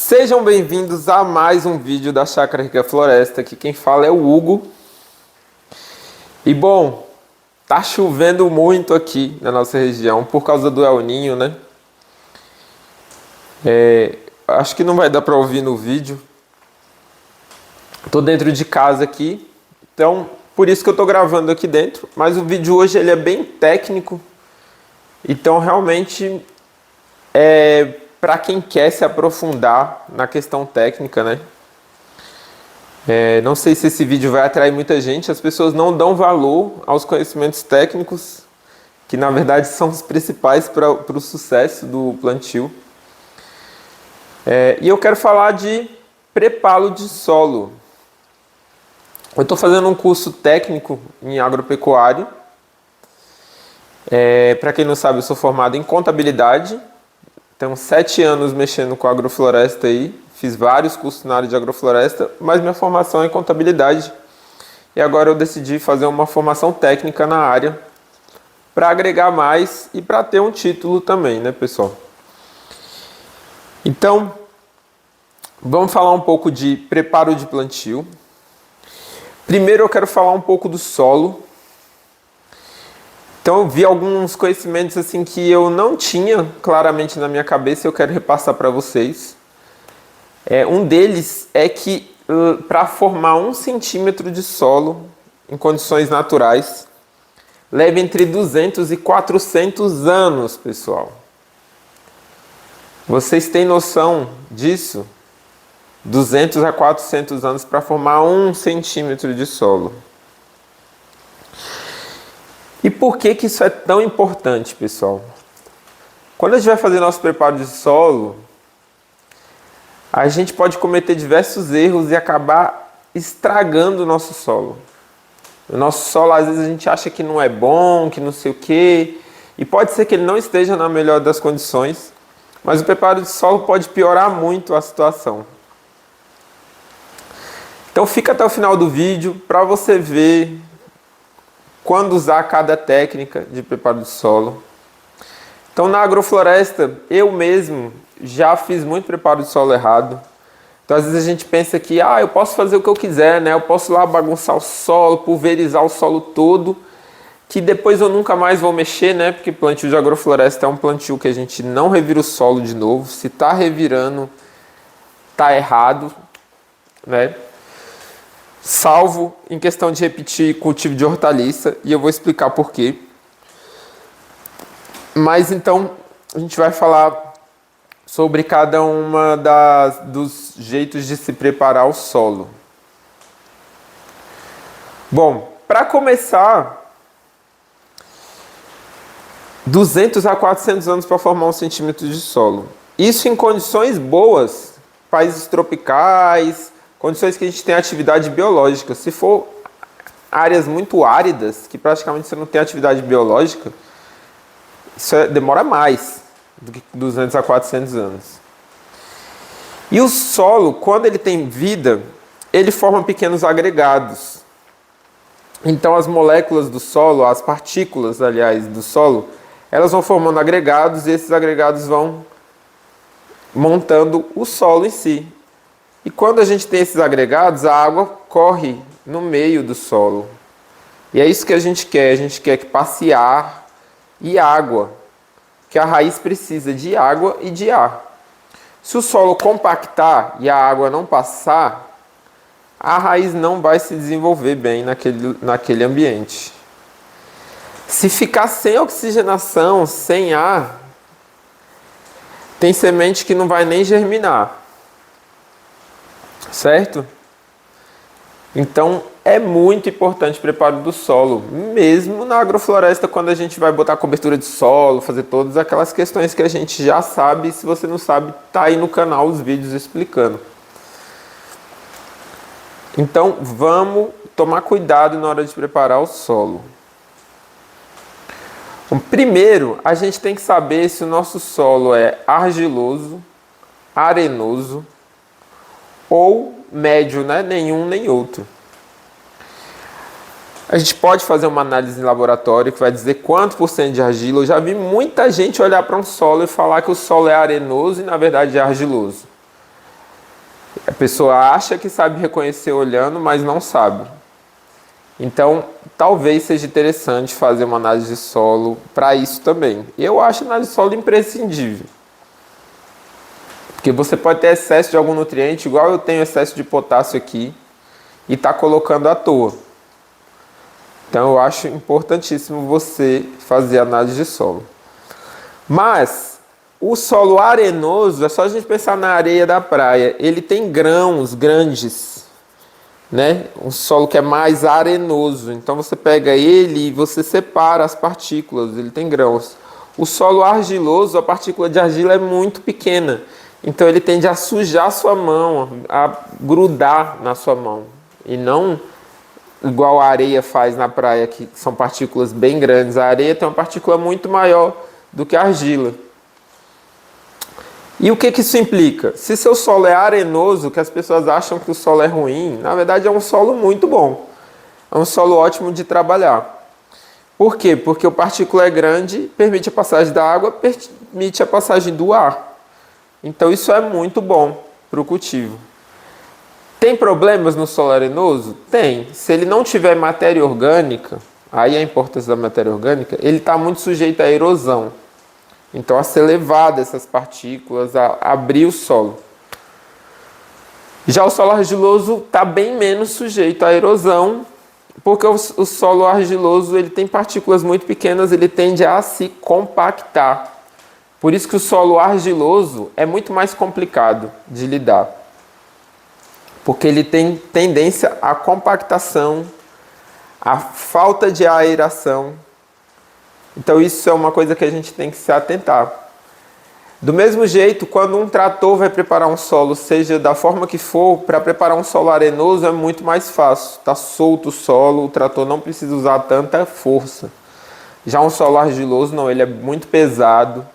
Sejam bem-vindos a mais um vídeo da Chácara Rica Floresta. Aqui quem fala é o Hugo. E bom, tá chovendo muito aqui na nossa região por causa do El Niño, né? Acho que não vai dar para ouvir no vídeo. Tô dentro de casa aqui, então por isso que eu tô gravando aqui dentro. Mas o vídeo hoje ele é bem técnico, então realmente para quem quer se aprofundar na questão técnica, né? Não sei se esse vídeo vai atrair muita gente. As pessoas não dão valor aos conhecimentos técnicos, que na verdade são os principais para o sucesso do plantio. E eu quero falar de preparo de solo. Eu estou fazendo um curso técnico em agropecuário. Para quem não sabe, eu sou formado em contabilidade. Tenho 7 anos mexendo com agrofloresta aí. Fiz vários cursos na área de agrofloresta, mas minha formação é em contabilidade. E agora eu decidi fazer uma formação técnica na área para agregar mais e para ter um título também, né, pessoal? Então, vamos falar um pouco de preparo de plantio. Primeiro eu quero falar um pouco do solo. Então eu vi alguns conhecimentos assim que eu não tinha claramente na minha cabeça e eu quero repassar para vocês. Um deles é que para formar 1 centímetro de solo em condições naturais, leva entre 200 e 400 anos, pessoal. Vocês têm noção disso? 200 a 400 anos para formar 1 centímetro de solo. E por que isso é tão importante, pessoal? Quando a gente vai fazer nosso preparo de solo, a gente pode cometer diversos erros e acabar estragando o nosso solo. O nosso solo, às vezes, a gente acha que não é bom, que não sei o quê, e pode ser que ele não esteja na melhor das condições, mas o preparo de solo pode piorar muito a situação. Então fica até o final do vídeo para você ver quando usar cada técnica de preparo de solo. Então na agrofloresta eu mesmo já fiz muito preparo de solo errado. Então às vezes a gente pensa que eu posso fazer o que eu quiser, né? Eu posso lá bagunçar o solo, pulverizar o solo todo, que depois eu nunca mais vou mexer, né? Porque plantio de agrofloresta é um plantio que a gente não revira o solo de novo. Se está revirando, está errado, né? Salvo em questão de repetir cultivo de hortaliça, e eu vou explicar por quê. Mas então a gente vai falar sobre cada uma dos jeitos de se preparar o solo. Bom, para começar, 200 a 400 anos para formar 1 centímetro de solo. Isso em condições boas, países tropicais, condições que a gente tem atividade biológica. Se for áreas muito áridas, que praticamente você não tem atividade biológica, isso demora mais do que 200 a 400 anos. E o solo, quando ele tem vida, ele forma pequenos agregados. Então as moléculas do solo, as partículas, aliás, do solo, elas vão formando agregados e esses agregados vão montando o solo em si. E quando a gente tem esses agregados, a água corre no meio do solo. E é isso que a gente quer. A gente quer que passe ar e água. Que a raiz precisa de água e de ar. Se o solo compactar e a água não passar, a raiz não vai se desenvolver bem naquele ambiente. Se ficar sem oxigenação, sem ar, tem semente que não vai nem germinar. Certo? Então é muito importante o preparo do solo, mesmo na agrofloresta, quando a gente vai botar cobertura de solo, fazer todas aquelas questões que a gente já sabe. Se você não sabe, tá aí no canal os vídeos explicando. Então vamos tomar cuidado na hora de preparar o solo. Bom, primeiro a gente tem que saber se o nosso solo é argiloso, arenoso ou médio, né? Nenhum nem outro. A gente pode fazer uma análise em laboratório que vai dizer quanto por cento de argila. Eu já vi muita gente olhar para um solo e falar que o solo é arenoso e na verdade é argiloso. A pessoa acha que sabe reconhecer olhando, mas não sabe. Então, talvez seja interessante fazer uma análise de solo para isso também. Eu acho a análise de solo imprescindível. Porque você pode ter excesso de algum nutriente, igual eu tenho excesso de potássio aqui, e está colocando à toa. Então, eu acho importantíssimo você fazer análise de solo. Mas, o solo arenoso, é só a gente pensar na areia da praia, ele tem grãos grandes, né? Um solo que é mais arenoso. Então, você pega ele e você separa as partículas, ele tem grãos. O solo argiloso, a partícula de argila é muito pequena. Então, ele tende a sujar a sua mão, a grudar na sua mão. E não igual a areia faz na praia, que são partículas bem grandes. A areia tem uma partícula muito maior do que a argila. E o que isso implica? Se seu solo é arenoso, que as pessoas acham que o solo é ruim, na verdade é um solo muito bom. É um solo ótimo de trabalhar. Por quê? Porque a partícula é grande, permite a passagem da água, permite a passagem do ar. Então isso é muito bom para o cultivo. Tem problemas no solo arenoso? Tem. Se ele não tiver matéria orgânica, aí a importância da matéria orgânica, ele está muito sujeito à erosão. Então, a ser levada essas partículas, a abrir o solo. Já o solo argiloso está bem menos sujeito à erosão, porque o solo argiloso ele tem partículas muito pequenas, ele tende a se compactar. Por isso que o solo argiloso é muito mais complicado de lidar. Porque ele tem tendência à compactação, à falta de aeração. Então isso é uma coisa que a gente tem que se atentar. Do mesmo jeito, quando um trator vai preparar um solo, seja da forma que for, para preparar um solo arenoso é muito mais fácil. Está solto o solo, o trator não precisa usar tanta força. Já um solo argiloso não, ele é muito pesado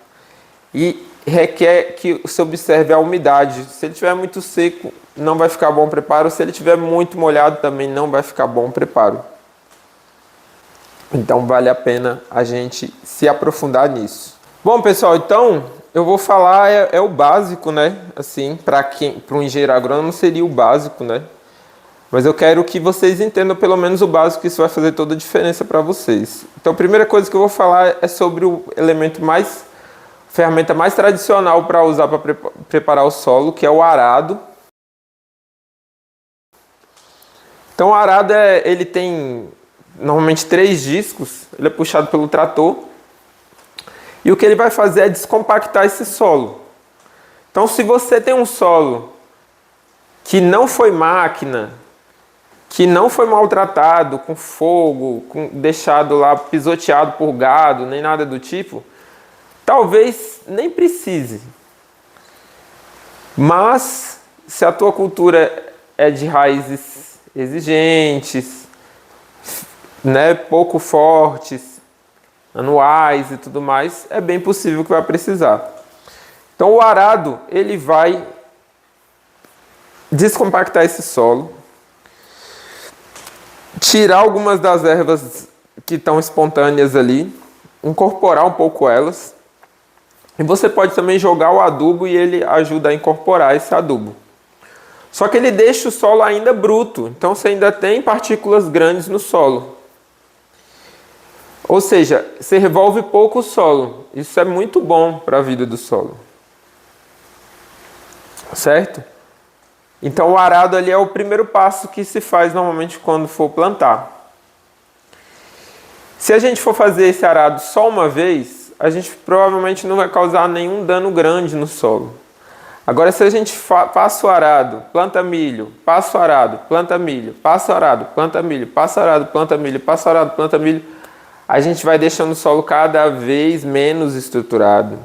e requer que se observe a umidade. Se ele estiver muito seco, não vai ficar bom o preparo. Se ele estiver muito molhado, também não vai ficar bom o preparo. Então vale a pena a gente se aprofundar nisso. Bom, pessoal, então eu vou falar é o básico, né? Assim, para um engenheiro agrônomo seria o básico, né? Mas eu quero que vocês entendam pelo menos o básico, que isso vai fazer toda a diferença para vocês. Então a primeira coisa que eu vou falar é sobre o ferramenta mais tradicional para usar para preparar o solo, que é o arado. Então o arado ele tem normalmente 3 discos, ele é puxado pelo trator. E o que ele vai fazer é descompactar esse solo. Então se você tem um solo que não foi máquina, que não foi maltratado com fogo, deixado lá pisoteado por gado, nem nada do tipo, talvez nem precise. Mas se a tua cultura é de raízes exigentes, né, pouco fortes, anuais e tudo mais, é bem possível que vai precisar. Então o arado, ele vai descompactar esse solo, tirar algumas das ervas que estão espontâneas ali, incorporar um pouco elas, e você pode também jogar o adubo e ele ajuda a incorporar esse adubo. Só que ele deixa o solo ainda bruto, então você ainda tem partículas grandes no solo. Ou seja, você revolve pouco o solo. Isso é muito bom para a vida do solo. Certo? Então o arado ali é o primeiro passo que se faz normalmente quando for plantar. Se a gente for fazer esse arado só uma vez, a gente provavelmente não vai causar nenhum dano grande no solo. Agora, se a gente passa o arado, planta milho, passa o arado, planta milho, passa o arado, planta milho, passa o arado, planta milho, passa o arado, planta milho, a gente vai deixando o solo cada vez menos estruturado,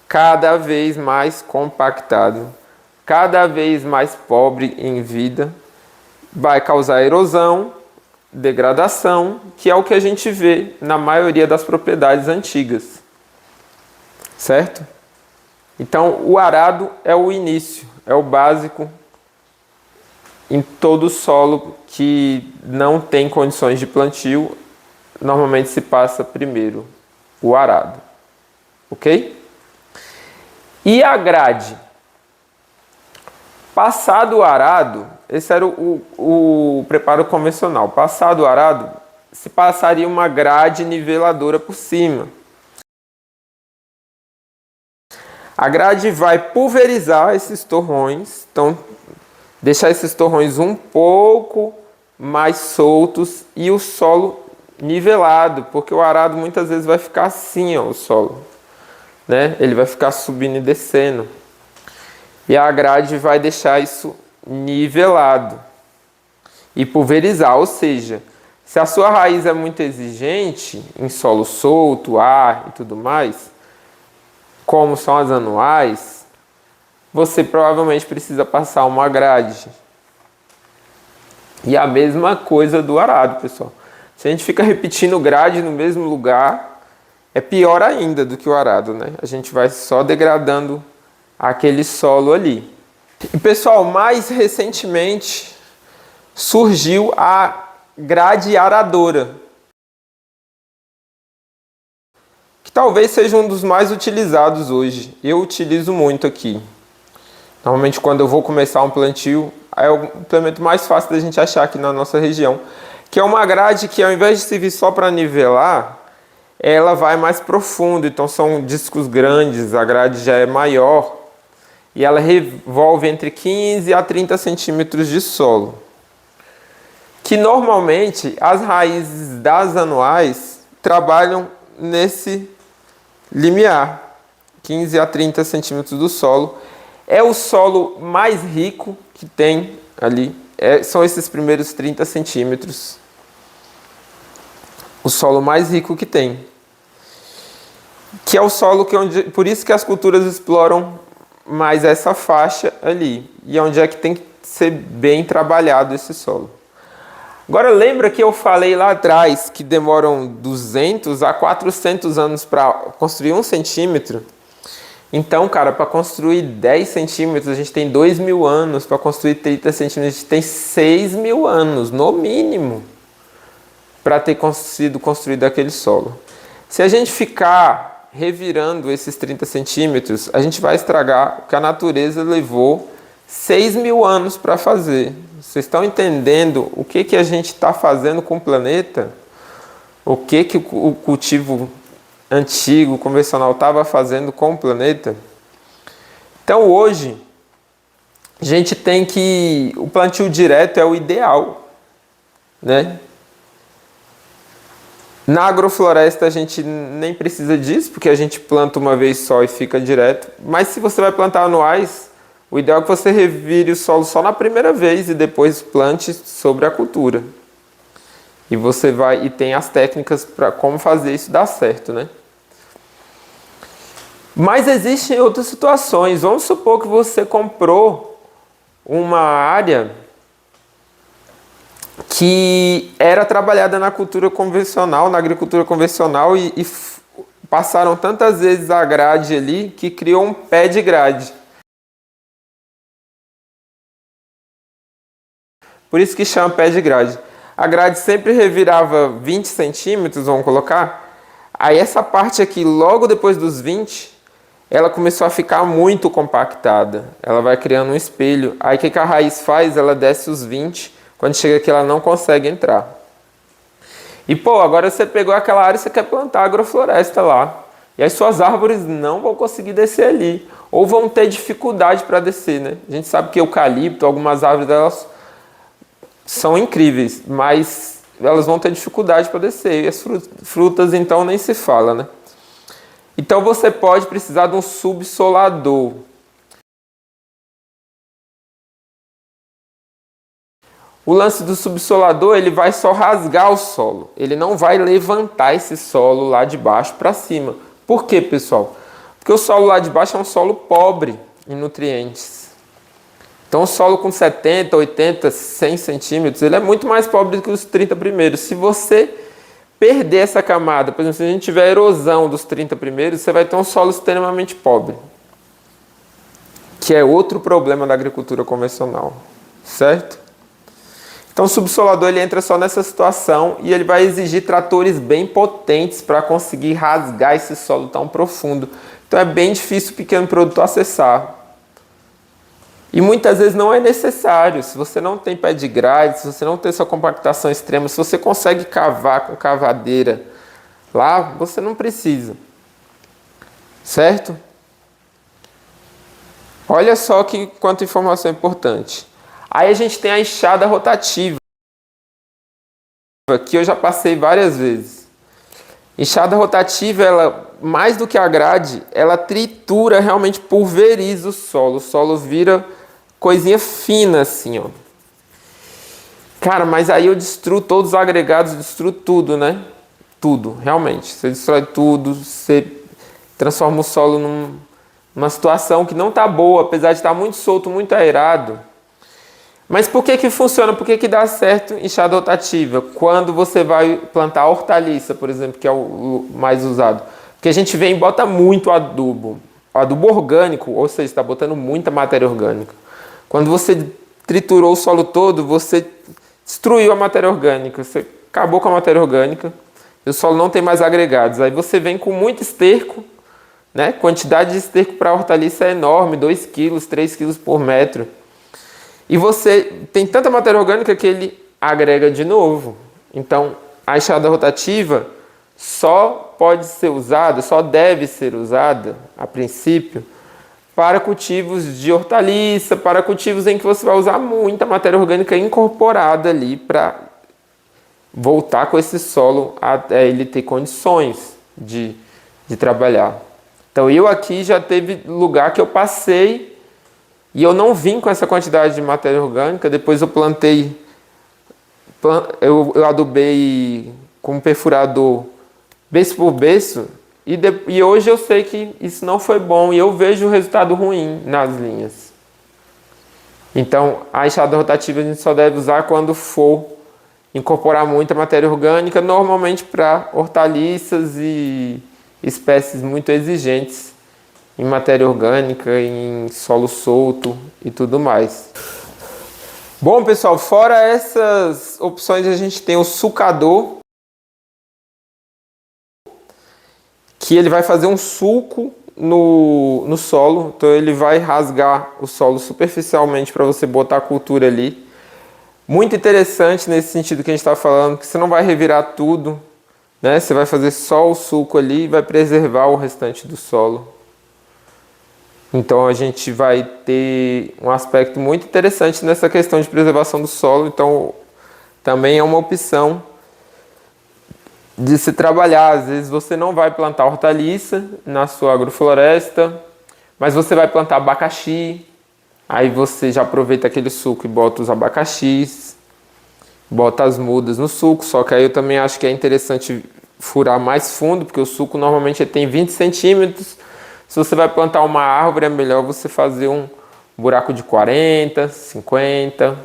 cada vez mais compactado, cada vez mais pobre em vida, vai causar erosão, degradação, que é o que a gente vê na maioria das propriedades antigas. Certo? Então, o arado é o início, é o básico em todo solo que não tem condições de plantio. Normalmente se passa primeiro o arado. Ok? E a grade? Passado o arado, esse era o preparo convencional. Passado o arado, se passaria uma grade niveladora por cima. A grade vai pulverizar esses torrões, então deixar esses torrões um pouco mais soltos e o solo nivelado, porque o arado muitas vezes vai ficar assim, ó, o solo, né? Ele vai ficar subindo e descendo. E a grade vai deixar isso nivelado e pulverizar, ou seja, se a sua raiz é muito exigente em solo solto, ar e tudo mais, como são as anuais, você provavelmente precisa passar uma grade. E a mesma coisa do arado, pessoal. Se a gente fica repetindo grade no mesmo lugar, é pior ainda do que o arado, né? A gente vai só degradando aquele solo ali. E pessoal, mais recentemente surgiu a grade aradora, que talvez seja um dos mais utilizados hoje. Eu utilizo muito aqui. Normalmente quando eu vou começar um plantio, é o implemento mais fácil da gente achar aqui na nossa região, que é uma grade que ao invés de servir só para nivelar, ela vai mais profundo, então são discos grandes, a grade já é maior e ela revolve entre 15 a 30 centímetros de solo. Que normalmente as raízes das anuais trabalham nesse limiar, 15 a 30 centímetros do solo. É o solo mais rico que tem ali, são esses primeiros 30 centímetros. O solo mais rico que tem. Que é o solo por isso que as culturas exploram mais essa faixa ali. E onde é que tem que ser bem trabalhado esse solo. Agora lembra que eu falei lá atrás que demoram 200 a 400 anos para construir 1 centímetro? Então, cara, para construir 10 centímetros a gente tem 2.000 anos, para construir 30 centímetros a gente tem 6.000 anos, no mínimo, para ter sido construído aquele solo. Se a gente ficar revirando esses 30 centímetros, a gente vai estragar o que a natureza levou 6.000 anos para fazer. Vocês estão entendendo o que a gente está fazendo com o planeta? O que o cultivo antigo, convencional, estava fazendo com o planeta? Então hoje, a gente tem que... O plantio direto é o ideal, né? Na agrofloresta a gente nem precisa disso, porque a gente planta uma vez só e fica direto. Mas se você vai plantar anuais, o ideal é que você revire o solo só na primeira vez e depois plante sobre a cultura. E você vai e tem as técnicas para como fazer isso dar certo, né? Mas existem outras situações. Vamos supor que você comprou uma área que era trabalhada na cultura convencional, na agricultura convencional e passaram tantas vezes a grade ali que criou um pé de grade. Por isso que chama pé de grade. A grade sempre revirava 20 centímetros, vamos colocar. Aí essa parte aqui, logo depois dos 20, ela começou a ficar muito compactada. Ela vai criando um espelho. Aí o que a raiz faz? Ela desce os 20. Quando chega aqui, ela não consegue entrar. E, pô, agora você pegou aquela área e você quer plantar agrofloresta lá. E as suas árvores não vão conseguir descer ali. Ou vão ter dificuldade para descer, né? A gente sabe que eucalipto, algumas árvores delas são incríveis, mas elas vão ter dificuldade para descer. E as frutas, então, nem se fala, né? Então, você pode precisar de um subsolador. O lance do subsolador, ele vai só rasgar o solo. Ele não vai levantar esse solo lá de baixo para cima. Por quê, pessoal? Porque o solo lá de baixo é um solo pobre em nutrientes. Então, o solo com 70, 80, 100 centímetros, ele é muito mais pobre do que os 30 primeiros. Se você perder essa camada, por exemplo, se a gente tiver erosão dos 30 primeiros, você vai ter um solo extremamente pobre. Que é outro problema da agricultura convencional. Certo? Então o subsolador ele entra só nessa situação e ele vai exigir tratores bem potentes para conseguir rasgar esse solo tão profundo. Então é bem difícil o pequeno produtor acessar. E muitas vezes não é necessário. Se você não tem pé de grade, se você não tem essa compactação extrema, se você consegue cavar com cavadeira lá, você não precisa. Certo? Olha só que quanta informação importante. Aí a gente tem a enxada rotativa, que eu já passei várias vezes. Enxada rotativa, ela, mais do que a grade, ela tritura, realmente pulveriza o solo. O solo vira coisinha fina assim, ó. Cara, mas aí eu destruo todos os agregados, destruo tudo, né? Tudo, realmente. Você destrói tudo, você transforma o solo numa situação que não está boa, apesar de estar muito solto, muito aerado. Mas por que funciona? Por que dá certo enxada rotativa? Quando você vai plantar hortaliça, por exemplo, que é o mais usado. Porque a gente vem e bota muito adubo. Adubo orgânico, ou seja, está botando muita matéria orgânica. Quando você triturou o solo todo, você destruiu a matéria orgânica. Você acabou com a matéria orgânica. E o solo não tem mais agregados. Aí você vem com muito esterco, né? Quantidade de esterco para a hortaliça é enorme, 2 quilos, 3 quilos por metro. E você tem tanta matéria orgânica que ele agrega de novo. Então, a enxada rotativa só pode ser usada, só deve ser usada, a princípio, para cultivos de hortaliça, para cultivos em que você vai usar muita matéria orgânica incorporada ali para voltar com esse solo até ele ter condições de trabalhar. Então, eu aqui já teve lugar que eu passei e eu não vim com essa quantidade de matéria orgânica. Depois eu plantei, eu adubei com um perfurador berço por berço. E hoje eu sei que isso não foi bom e eu vejo o resultado ruim nas linhas. Então, a enxada rotativa a gente só deve usar quando for incorporar muita matéria orgânica, normalmente para hortaliças e espécies muito exigentes em matéria orgânica, em solo solto e tudo mais. Bom, pessoal, fora essas opções, a gente tem o sulcador, que ele vai fazer um sulco no solo, então ele vai rasgar o solo superficialmente para você botar a cultura ali. Muito interessante nesse sentido que a gente está falando, que você não vai revirar tudo, né? Você vai fazer só o sulco ali e vai preservar o restante do solo. Então a gente vai ter um aspecto muito interessante nessa questão de preservação do solo. Então também é uma opção de se trabalhar. Às vezes você não vai plantar hortaliça na sua agrofloresta, mas você vai plantar abacaxi. Aí você já aproveita aquele suco e bota os abacaxis, bota as mudas no suco. Só que aí eu também acho que é interessante furar mais fundo, porque o suco normalmente tem 20 centímetros. Se você vai plantar uma árvore, é melhor você fazer um buraco de 40, 50.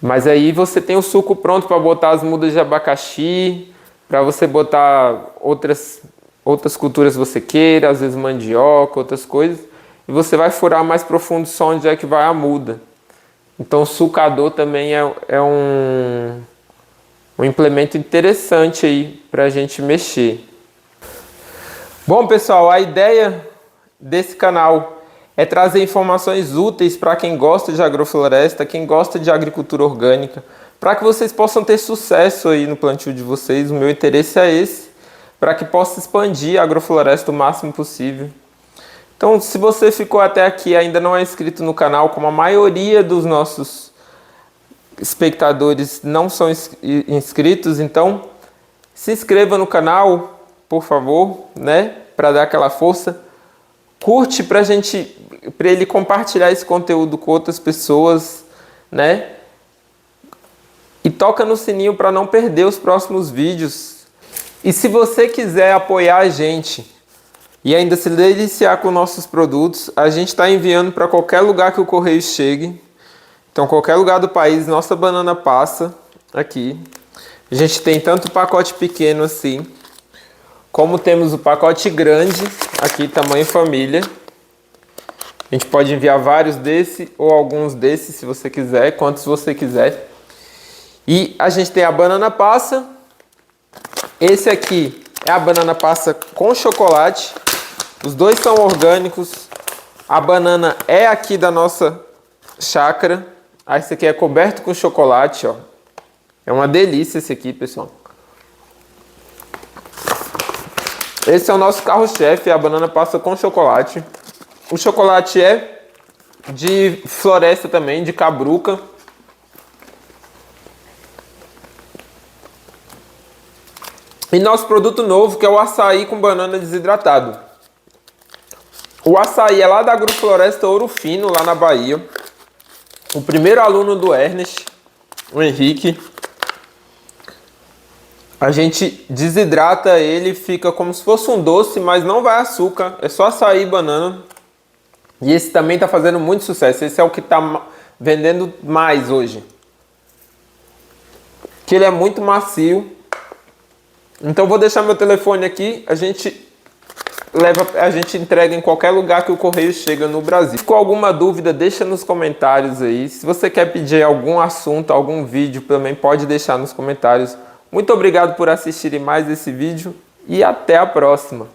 Mas aí você tem o suco pronto para botar as mudas de abacaxi, para você botar outras culturas que você queira, às vezes mandioca, outras coisas. E você vai furar mais profundo só onde é que vai a muda. Então o sulcador também é um implemento interessante aí para a gente mexer. Bom, pessoal, a ideia desse canal é trazer informações úteis para quem gosta de agrofloresta, quem gosta de agricultura orgânica, para que vocês possam ter sucesso aí no plantio de vocês. O meu interesse é esse, para que possa expandir a agrofloresta o máximo possível. Então, se você ficou até aqui e ainda não é inscrito no canal, como a maioria dos nossos espectadores não são inscritos, então se inscreva no canal, por favor, né, para dar aquela força. Curte para ele compartilhar esse conteúdo com outras pessoas, né? E toca no sininho para não perder os próximos vídeos. E se você quiser apoiar a gente e ainda se deliciar com nossos produtos, a gente está enviando para qualquer lugar que o correio chegue. Então, qualquer lugar do país, nossa banana passa aqui. A gente tem tanto pacote pequeno assim, como temos o pacote grande, aqui tamanho família. A gente pode enviar vários desse ou alguns desses, se você quiser, quantos você quiser. E a gente tem a banana passa. Esse aqui é a banana passa com chocolate. Os dois são orgânicos. A banana é aqui da nossa chácara. Aí esse aqui é coberto com chocolate, ó. É uma delícia esse aqui, pessoal. Esse é o nosso carro-chefe, a banana passa com chocolate. O chocolate é de floresta também, de cabruca. E nosso produto novo, que é o açaí com banana desidratado. O açaí é lá da Agrofloresta Ouro Fino, lá na Bahia. O primeiro aluno do Ernest, o Henrique. A gente desidrata ele, fica como se fosse um doce, mas não vai açúcar. É só açaí e banana. E esse também está fazendo muito sucesso. Esse é o que está vendendo mais hoje. Que ele é muito macio. Então vou deixar meu telefone aqui. A gente entrega em qualquer lugar que o correio chega no Brasil. Se com alguma dúvida, deixa nos comentários aí. Se você quer pedir algum assunto, algum vídeo, também pode deixar nos comentários. Muito obrigado por assistirem mais esse vídeo e até a próxima.